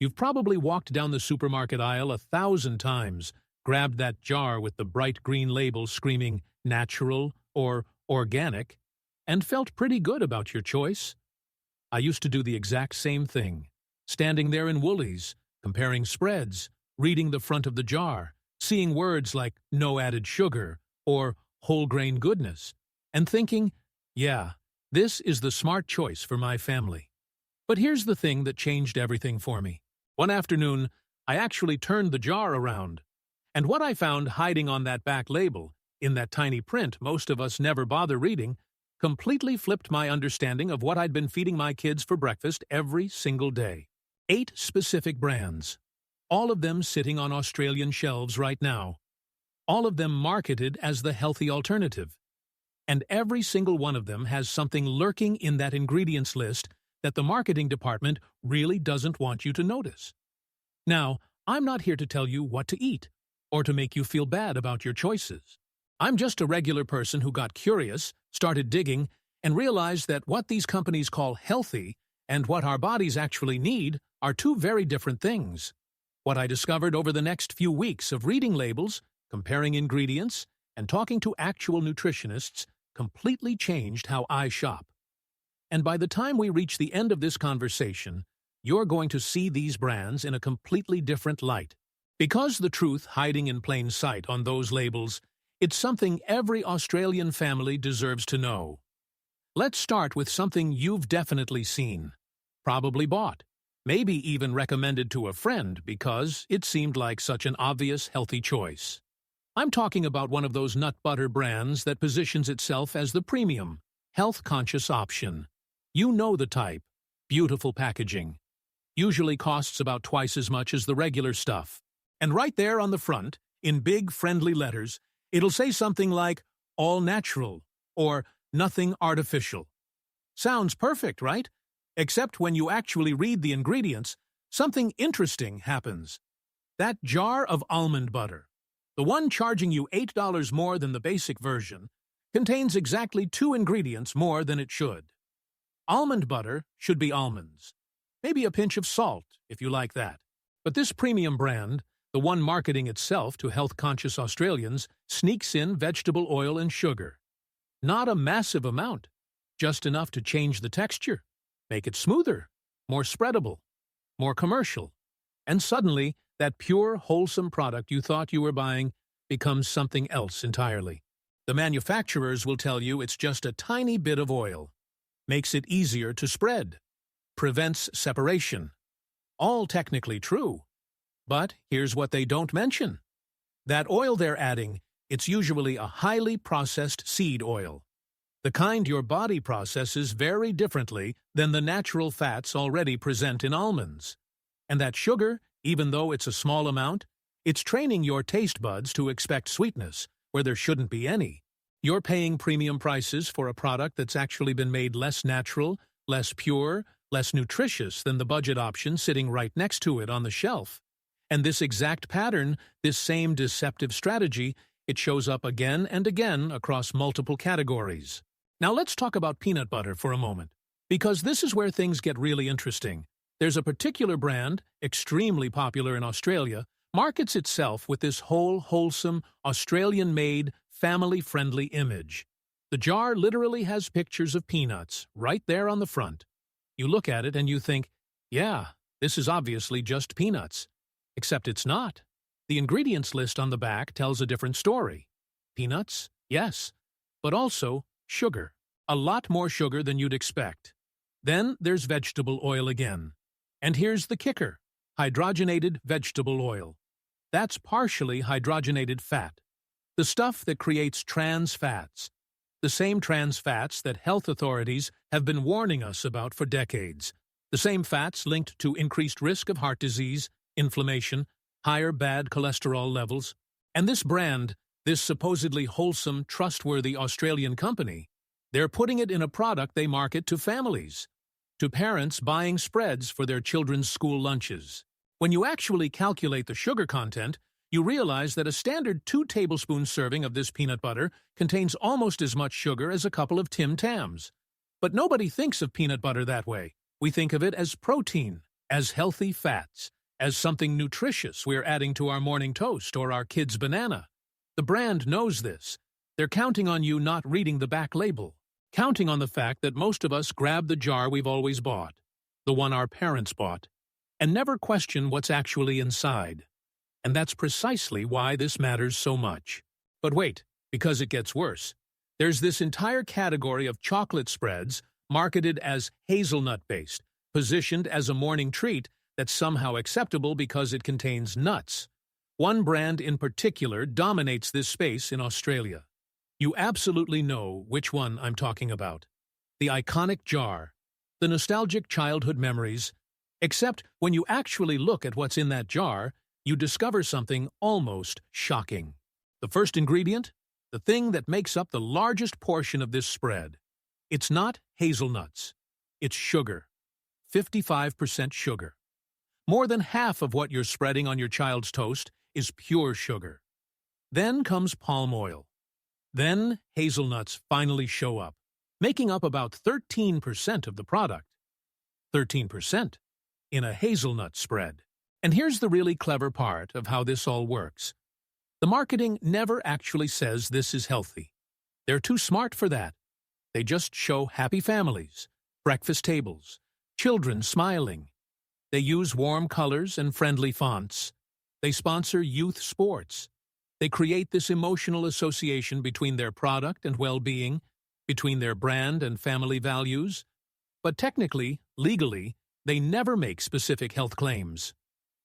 You've probably walked down the supermarket aisle 1,000 times, grabbed that jar with the bright green label screaming natural or organic, and felt pretty good about your choice. I used to do the exact same thing, standing there in Woolies, comparing spreads, reading the front of the jar, seeing words like no added sugar or whole grain goodness, and thinking, yeah, this is the smart choice for my family. But here's the thing that changed everything for me. One afternoon, I actually turned the jar around, and what I found hiding on that back label, in that tiny print most of us never bother reading, completely flipped my understanding of what I'd been feeding my kids for breakfast every single day. 8 specific brands, all of them sitting on Australian shelves right now. All of them marketed as the healthy alternative. And every single one of them has something lurking in that ingredients list that the marketing department really doesn't want you to notice. Now, I'm not here to tell you what to eat, or to make you feel bad about your choices. I'm just a regular person who got curious, started digging, and realized that what these companies call healthy and what our bodies actually need are two very different things. What I discovered over the next few weeks of reading labels, comparing ingredients, and talking to actual nutritionists completely changed how I shop. And by the time we reach the end of this conversation, you're going to see these brands in a completely different light. Because the truth hiding in plain sight on those labels, it's something every Australian family deserves to know. Let's start with something you've definitely seen, probably bought, maybe even recommended to a friend because it seemed like such an obvious healthy choice. I'm talking about one of those nut butter brands that positions itself as the premium, health-conscious option. You know the type. Beautiful packaging. Usually costs about twice as much as the regular stuff. And right there on the front, in big friendly letters, it'll say something like, all natural, or nothing artificial. Sounds perfect, right? Except when you actually read the ingredients, something interesting happens. That jar of almond butter, the one charging you $8 more than the basic version, contains exactly 2 ingredients more than it should. Almond butter should be almonds. Maybe a pinch of salt, if you like that. But this premium brand, the one marketing itself to health-conscious Australians, sneaks in vegetable oil and sugar. Not a massive amount, just enough to change the texture, make it smoother, more spreadable, more commercial. And suddenly, that pure, wholesome product you thought you were buying becomes something else entirely. The manufacturers will tell you it's just a tiny bit of oil. Makes it easier to spread. Prevents separation. All technically true. But here's what they don't mention. That oil they're adding, it's usually a highly processed seed oil. The kind your body processes very differently than the natural fats already present in almonds. And that sugar, even though it's a small amount, it's training your taste buds to expect sweetness where there shouldn't be any. You're paying premium prices for a product that's actually been made less natural, less pure, less nutritious than the budget option sitting right next to it on the shelf. And this exact pattern, this same deceptive strategy, it shows up again and again across multiple categories. Now let's talk about peanut butter for a moment, because this is where things get really interesting. There's a particular brand, extremely popular in Australia, markets itself with this wholesome, Australian-made, family-friendly image. The jar literally has pictures of peanuts right there on the front. You look at it and you think, yeah, this is obviously just peanuts. Except it's not. The ingredients list on the back tells a different story. Peanuts, yes, but also sugar. A lot more sugar than you'd expect. Then there's vegetable oil again. And here's the kicker. Hydrogenated vegetable oil. That's partially hydrogenated fat. The stuff that creates trans fats. The same trans fats that health authorities have been warning us about for decades. The same fats linked to increased risk of heart disease, inflammation, higher bad cholesterol levels. And this brand, this supposedly wholesome, trustworthy Australian company, they're putting it in a product they market to families, to parents buying spreads for their children's school lunches. When you actually calculate the sugar content, you realize that a standard 2-tablespoon serving of this peanut butter contains almost as much sugar as a couple of Tim Tams. But nobody thinks of peanut butter that way. We think of it as protein, as healthy fats, as something nutritious we're adding to our morning toast or our kid's banana. The brand knows this. They're counting on you not reading the back label, counting on the fact that most of us grab the jar we've always bought, the one our parents bought, and never question what's actually inside. And that's precisely why this matters so much. But wait, because it gets worse. There's this entire category of chocolate spreads marketed as hazelnut-based, positioned as a morning treat that's somehow acceptable because it contains nuts. One brand in particular dominates this space in Australia. You absolutely know which one I'm talking about. The iconic jar, the nostalgic childhood memories. Except when you actually look at what's in that jar, you discover something almost shocking. The first ingredient? The thing that makes up the largest portion of this spread. It's not hazelnuts. It's sugar. 55% sugar. More than half of what you're spreading on your child's toast is pure sugar. Then comes palm oil. Then hazelnuts finally show up, making up about 13% of the product. 13% in a hazelnut spread. And here's the really clever part of how this all works. The marketing never actually says this is healthy. They're too smart for that. They just show happy families, breakfast tables, children smiling. They use warm colors and friendly fonts. They sponsor youth sports. They create this emotional association between their product and well-being, between their brand and family values. But technically, legally, they never make specific health claims.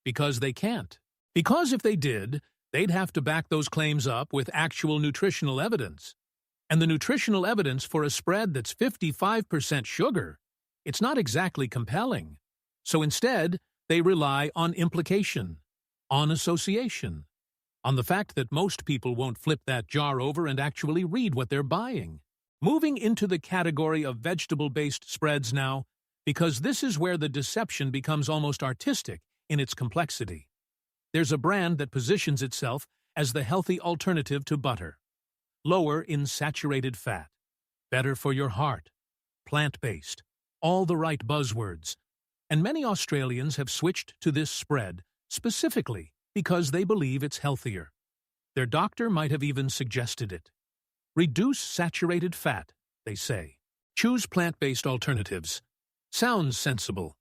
Because they can't. Because if they did, they'd have to back those claims up with actual nutritional evidence. And the nutritional evidence for a spread that's 55% sugar, it's not exactly compelling. So instead, they rely on implication, on association, on the fact that most people won't flip that jar over and actually read what they're buying. Moving into the category of vegetable-based spreads now, because this is where the deception becomes almost artistic in its complexity. There's a brand that positions itself as the healthy alternative to butter. Lower in saturated fat, better for your heart, plant-based, all the right buzzwords. And many Australians have switched to this spread specifically because they believe it's healthier. Their doctor might have even suggested it. Reduce saturated fat, they say. Choose plant-based alternatives. Sounds sensible.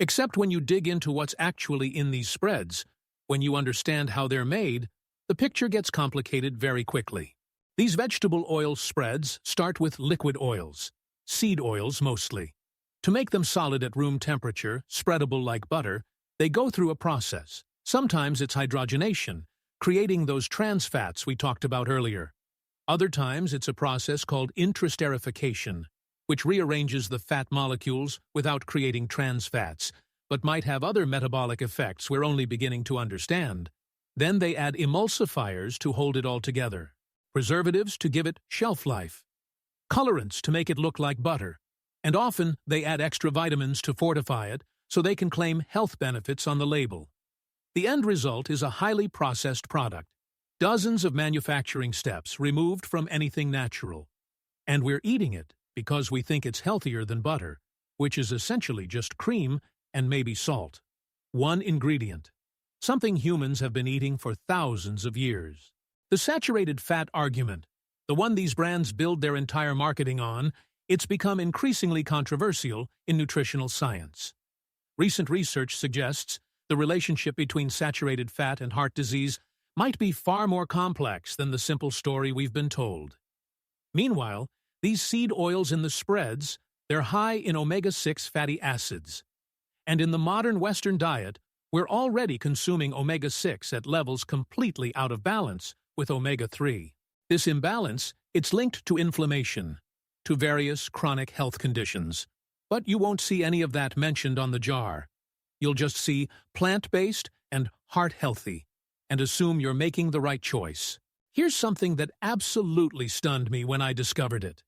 Except when you dig into what's actually in these spreads, when you understand how they're made, the picture gets complicated very quickly. These vegetable oil spreads start with liquid oils, seed oils mostly. To make them solid at room temperature, spreadable like butter, they go through a process. Sometimes it's hydrogenation, creating those trans fats we talked about earlier. Other times it's a process called intrasterification, which rearranges the fat molecules without creating trans fats, but might have other metabolic effects we're only beginning to understand. Then they add emulsifiers to hold it all together, preservatives to give it shelf life, colorants to make it look like butter, and often they add extra vitamins to fortify it so they can claim health benefits on the label. The end result is a highly processed product, dozens of manufacturing steps removed from anything natural. And we're eating it because we think it's healthier than butter, which is essentially just cream and maybe salt. One ingredient. Something humans have been eating for thousands of years. The saturated fat argument, the one these brands build their entire marketing on, it's become increasingly controversial in nutritional science. Recent research suggests the relationship between saturated fat and heart disease might be far more complex than the simple story we've been told. Meanwhile, these seed oils in the spreads, they're high in omega-6 fatty acids. And in the modern Western diet, we're already consuming omega-6 at levels completely out of balance with omega-3. This imbalance, it's linked to inflammation, to various chronic health conditions. But you won't see any of that mentioned on the jar. You'll just see plant-based and heart-healthy, and assume you're making the right choice. Here's something that absolutely stunned me when I discovered it.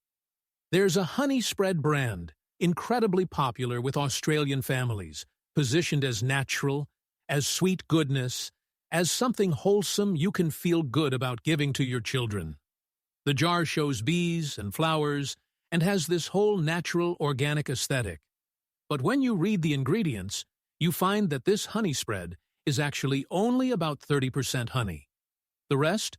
There's a honey spread brand, incredibly popular with Australian families, positioned as natural, as sweet goodness, as something wholesome you can feel good about giving to your children. The jar shows bees and flowers and has this whole natural organic aesthetic. But when you read the ingredients, you find that this honey spread is actually only about 30% honey. The rest?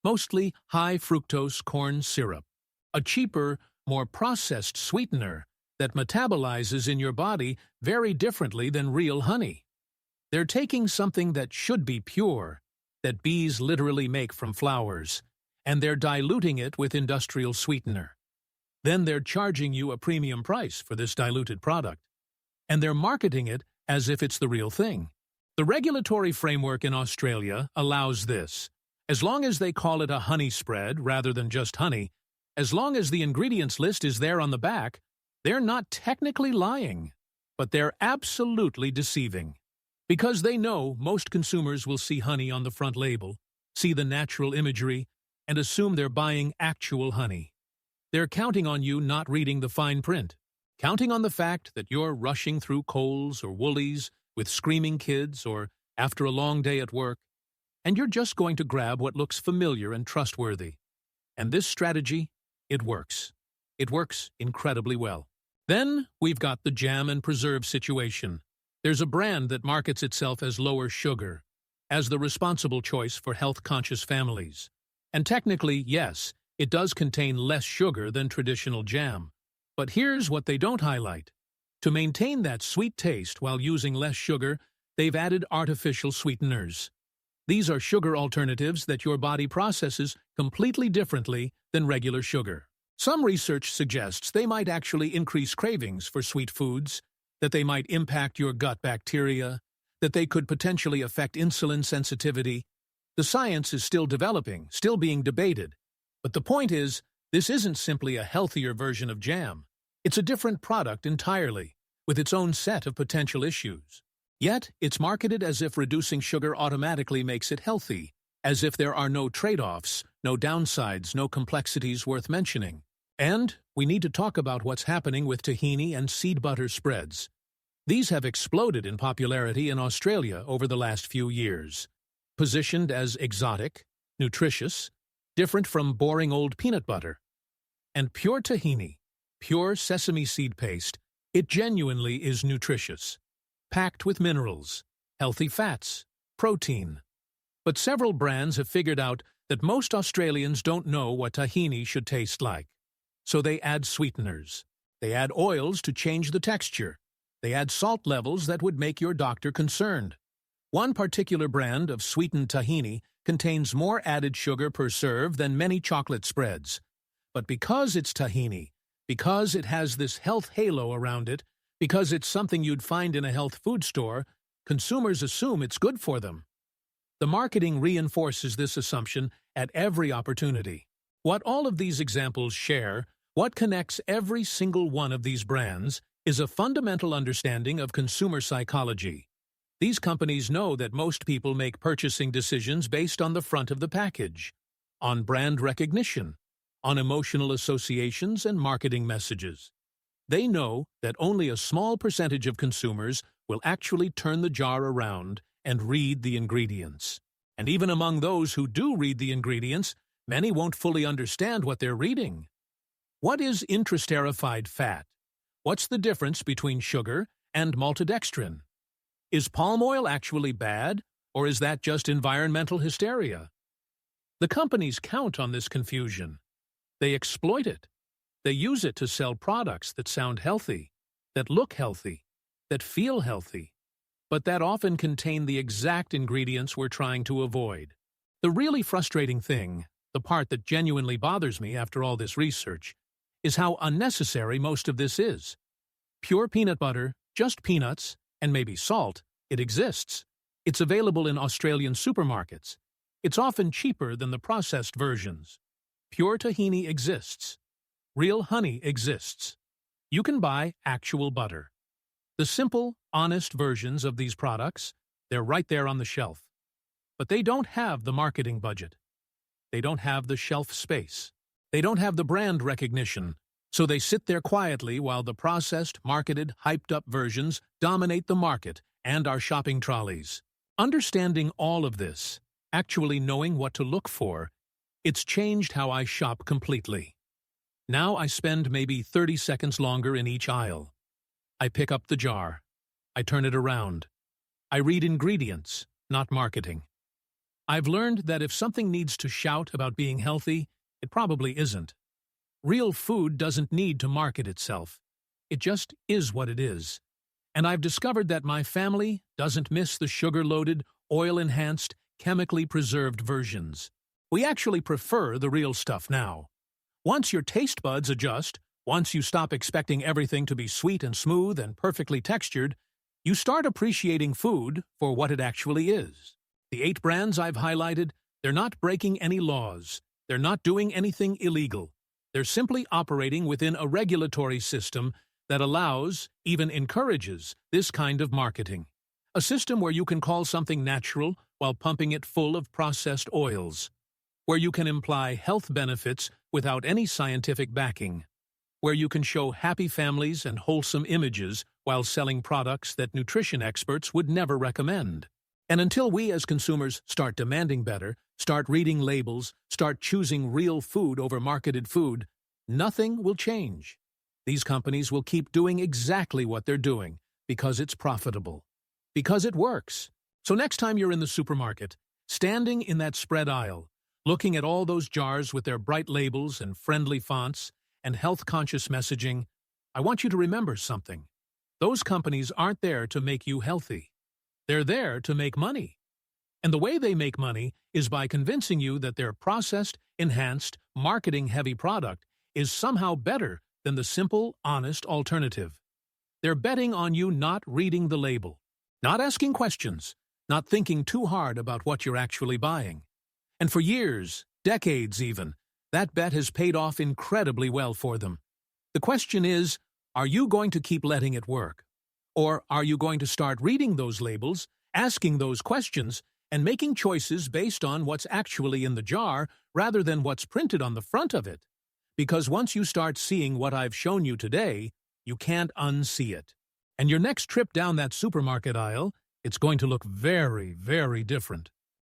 Mostly high fructose corn syrup, a cheaper, more processed sweetener that metabolizes in your body very differently than real honey. They're taking something that should be pure, that bees literally make from flowers, and they're diluting it with industrial sweetener. Then they're charging you a premium price for this diluted product, and they're marketing it as if it's the real thing. The regulatory framework in Australia allows this. As long as they call it a honey spread rather than just honey, as long as the ingredients list is there on the back, they're not technically lying, but they're absolutely deceiving. Because they know most consumers will see honey on the front label, see the natural imagery, and assume they're buying actual honey. They're counting on you not reading the fine print, counting on the fact that you're rushing through Coles or Woolies with screaming kids or after a long day at work, and you're just going to grab what looks familiar and trustworthy. And this strategy, it works. It works incredibly well. Then we've got the jam and preserve situation. There's a brand that markets itself as lower sugar, as the responsible choice for health-conscious families. And technically, yes, it does contain less sugar than traditional jam. But here's what they don't highlight. To maintain that sweet taste while using less sugar, they've added artificial sweeteners. These are sugar alternatives that your body processes completely differently than regular sugar. Some research suggests they might actually increase cravings for sweet foods, that they might impact your gut bacteria, that they could potentially affect insulin sensitivity. The science is still developing, still being debated. But the point is, this isn't simply a healthier version of jam. It's a different product entirely, with its own set of potential issues. Yet, it's marketed as if reducing sugar automatically makes it healthy, as if there are no trade-offs, no downsides, no complexities worth mentioning. And we need to talk about what's happening with tahini and seed butter spreads. These have exploded in popularity in Australia over the last few years. Positioned as exotic, nutritious, different from boring old peanut butter. And pure tahini, pure sesame seed paste, it genuinely is nutritious. Packed with minerals, healthy fats, protein. But several brands have figured out that most Australians don't know what tahini should taste like. So they add sweeteners. They add oils to change the texture. They add salt levels that would make your doctor concerned. One particular brand of sweetened tahini contains more added sugar per serve than many chocolate spreads. But because it's tahini, because it has this health halo around it, because it's something you'd find in a health food store, consumers assume it's good for them. The marketing reinforces this assumption at every opportunity. What all of these examples share, what connects every single one of these brands, is a fundamental understanding of consumer psychology. These companies know that most people make purchasing decisions based on the front of the package, on brand recognition, on emotional associations and marketing messages. They know that only a small percentage of consumers will actually turn the jar around and read the ingredients. And even among those who do read the ingredients, many won't fully understand what they're reading. What is intraesterified fat? What's the difference between sugar and maltodextrin? Is palm oil actually bad, or is that just environmental hysteria? The companies count on this confusion. They exploit it. They use it to sell products that sound healthy, that look healthy, that feel healthy, but that often contain the exact ingredients we're trying to avoid. The really frustrating thing, the part that genuinely bothers me after all this research, is how unnecessary most of this is. Pure peanut butter, just peanuts, and maybe salt, it exists. It's available in Australian supermarkets. It's often cheaper than the processed versions. Pure tahini exists. Real honey exists. You can buy actual butter. The simple, honest versions of these products, they're right there on the shelf. But they don't have the marketing budget. They don't have the shelf space. They don't have the brand recognition. So they sit there quietly while the processed, marketed, hyped-up versions dominate the market and our shopping trolleys. Understanding all of this, actually knowing what to look for, it's changed how I shop completely. Now I spend maybe 30 seconds longer in each aisle. I pick up the jar. I turn it around. I read ingredients, not marketing. I've learned that if something needs to shout about being healthy, it probably isn't. Real food doesn't need to market itself. It just is what it is. And I've discovered that my family doesn't miss the sugar-loaded, oil-enhanced, chemically preserved versions. We actually prefer the real stuff now. Once your taste buds adjust, once you stop expecting everything to be sweet and smooth and perfectly textured, you start appreciating food for what it actually is. The 8 brands I've highlighted, they're not breaking any laws. They're not doing anything illegal. They're simply operating within a regulatory system that allows, even encourages, this kind of marketing. A system where you can call something natural while pumping it full of processed oils. Where you can imply health benefits without any scientific backing. Where you can show happy families and wholesome images while selling products that nutrition experts would never recommend. And until we as consumers start demanding better, start reading labels, start choosing real food over marketed food, nothing will change. These companies will keep doing exactly what they're doing because it's profitable. Because it works. So next time you're in the supermarket, standing in that spread aisle, looking at all those jars with their bright labels and friendly fonts and health-conscious messaging, I want you to remember something. Those companies aren't there to make you healthy. They're there to make money. And the way they make money is by convincing you that their processed, enhanced, marketing-heavy product is somehow better than the simple, honest alternative. They're betting on you not reading the label, not asking questions, not thinking too hard about what you're actually buying. And for years, decades even, that bet has paid off incredibly well for them. The question is, are you going to keep letting it work? Or are you going to start reading those labels, asking those questions, and making choices based on what's actually in the jar rather than what's printed on the front of it? Because once you start seeing what I've shown you today, you can't unsee it. And your next trip down that supermarket aisle, it's going to look very, very different.